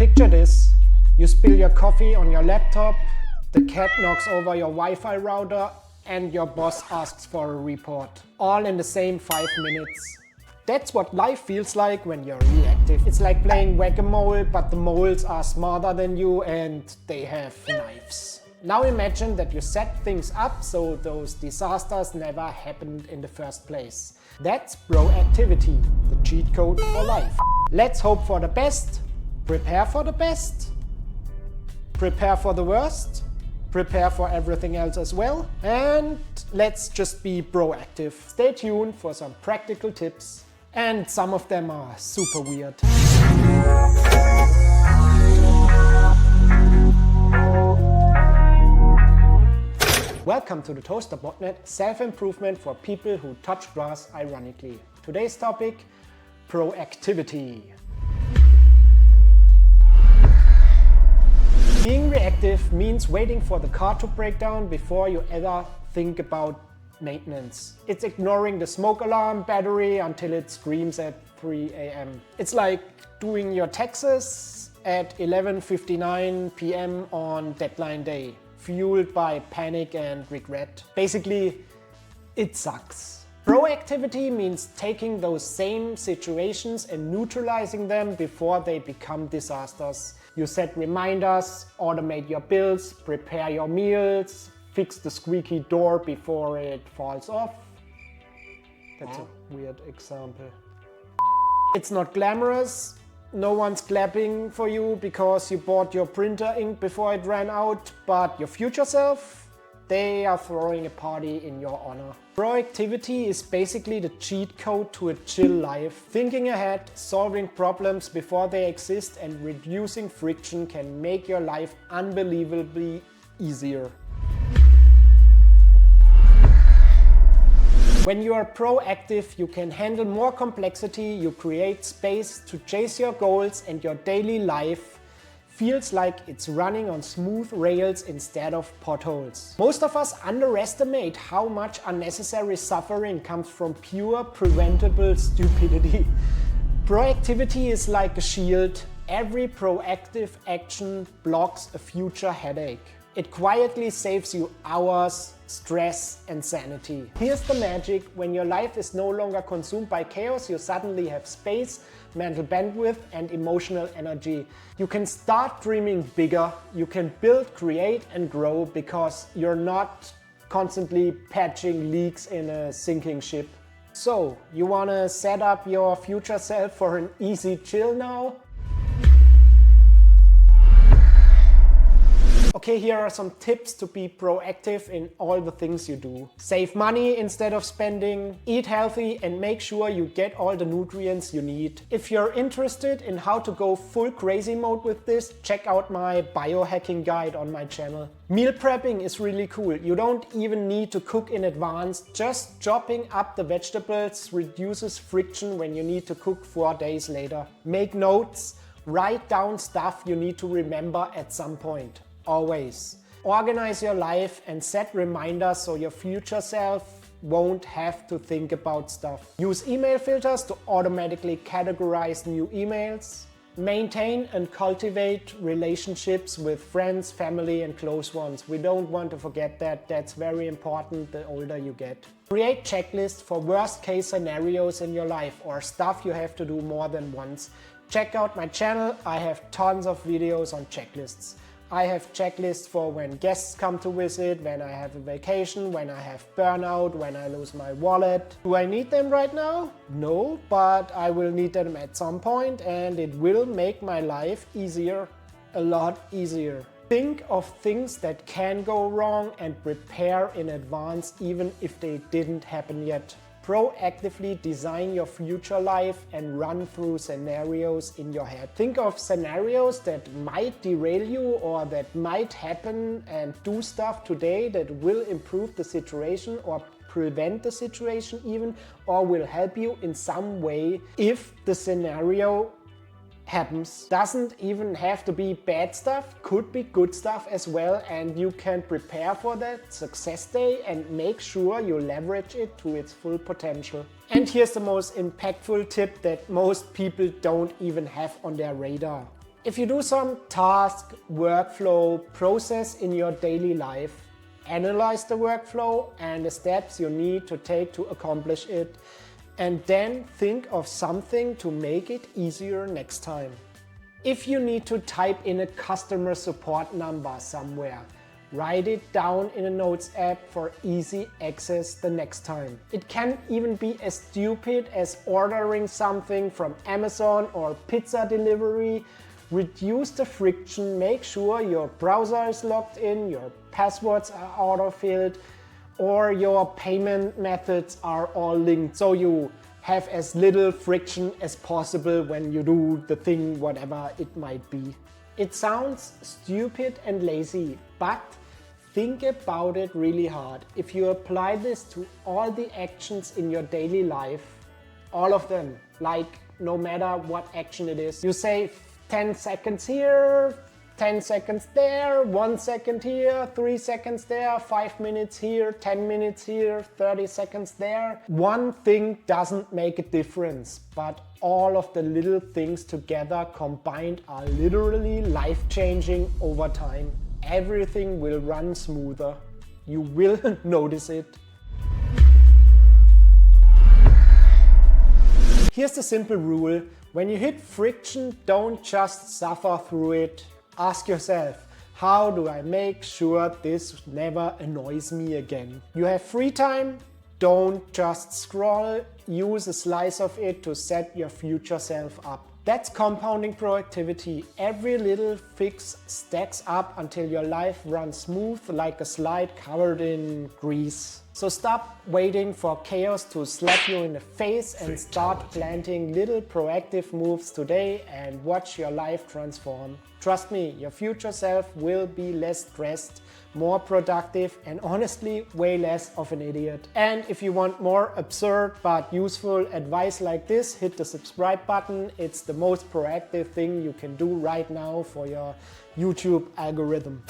Picture this, you spill your coffee on your laptop, the cat knocks over your Wi-Fi router, and your boss asks for a report. All in the same 5 minutes. That's what life feels like when you're reactive. It's like playing whack-a-mole, but the moles are smarter than you and they have knives. Now imagine that you set things up so those disasters never happened in the first place. That's proactivity, the cheat code for life. Let's hope for the best, prepare for the best, prepare for the worst, prepare for everything else as well, and let's just be proactive. Stay tuned for some practical tips, and some of them are super weird. Welcome to the ToasterBotnet, self-improvement for people who touch grass ironically. Today's topic, proactivity. Being reactive means waiting for the car to break down before you ever think about maintenance. It's ignoring the smoke alarm battery until it screams at 3 a.m. It's like doing your taxes at 11:59 p.m. on deadline day, fueled by panic and regret. Basically, it sucks. Proactivity means taking those same situations and neutralizing them before they become disasters. You set reminders, automate your bills, prepare your meals, fix the squeaky door before it falls off. That's a weird example. It's not glamorous. No one's clapping for you because you bought your printer ink before it ran out, but your future self, they are throwing a party in your honor. Proactivity is basically the cheat code to a chill life. Thinking ahead, solving problems before they exist, and reducing friction can make your life unbelievably easier. When you are proactive, you can handle more complexity, you create space to chase your goals, and your daily life feels like it's running on smooth rails instead of potholes. Most of us underestimate how much unnecessary suffering comes from pure preventable stupidity. Proactivity is like a shield. Every proactive action blocks a future headache. It quietly saves you hours, stress, and sanity. Here's the magic: when your life is no longer consumed by chaos, you suddenly have space, mental bandwidth, and emotional energy. You can start dreaming bigger. You can build, create, and grow because you're not constantly patching leaks in a sinking ship. So, you wanna set up your future self for an easy chill now? Okay, here are some tips to be proactive in all the things you do. Save money instead of spending, eat healthy, and make sure you get all the nutrients you need. If you're interested in how to go full crazy mode with this, check out my biohacking guide on my channel. Meal prepping is really cool. You don't even need to cook in advance. Just chopping up the vegetables reduces friction when you need to cook 4 days later. Make notes, write down stuff you need to remember at some point. Always. Organize your life and set reminders so your future self won't have to think about stuff. Use email filters to automatically categorize new emails. Maintain and cultivate relationships with friends, family, and close ones. We don't want to forget that. That's very important the older you get. Create checklists for worst case scenarios in your life or stuff you have to do more than once. Check out my channel. I have tons of videos on checklists. I have checklists for when guests come to visit, when I have a vacation, when I have burnout, when I lose my wallet. Do I need them right now? No, but I will need them at some point, and it will make my life easier, a lot easier. Think of things that can go wrong and prepare in advance even if they didn't happen yet. Proactively design your future life and run through scenarios in your head. Think of scenarios that might derail you or that might happen, and do stuff today that will improve the situation or prevent the situation even, or will help you in some way if the scenario happens. Doesn't even have to be bad stuff, could be good stuff as well, and you can prepare for that success day and make sure you leverage it to its full potential. And here's the most impactful tip that most people don't even have on their radar. If you do some task, workflow, process in your daily life, analyze the workflow and the steps you need to take to accomplish it, and then think of something to make it easier next time. If you need to type in a customer support number somewhere, write it down in a notes app for easy access the next time. It can even be as stupid as ordering something from Amazon or pizza delivery. Reduce the friction, make sure your browser is logged in, your passwords are auto-filled, or your payment methods are all linked, so you have as little friction as possible when you do the thing, whatever it might be. It sounds stupid and lazy, but think about it really hard. If you apply this to all the actions in your daily life, all of them, like no matter what action it is, you save 10 seconds here, 10 seconds there, 1 second here, 3 seconds there, 5 minutes here, 10 minutes here, 30 seconds there. One thing doesn't make a difference, but all of the little things together combined are literally life-changing over time. Everything will run smoother. You will notice it. Here's the simple rule. When you hit friction, don't just suffer through it. Ask yourself, how do I make sure this never annoys me again? You have free time? Don't just scroll. Use a slice of it to set your future self up. That's compounding productivity. Every little fix stacks up until your life runs smooth like a slide covered in grease. So stop waiting for chaos to slap you in the face and start planting little proactive moves today and watch your life transform. Trust me, your future self will be less stressed, more productive, and honestly way less of an idiot. And if you want more absurd but useful advice like this, hit the subscribe button. It's the most proactive thing you can do right now for your YouTube algorithm.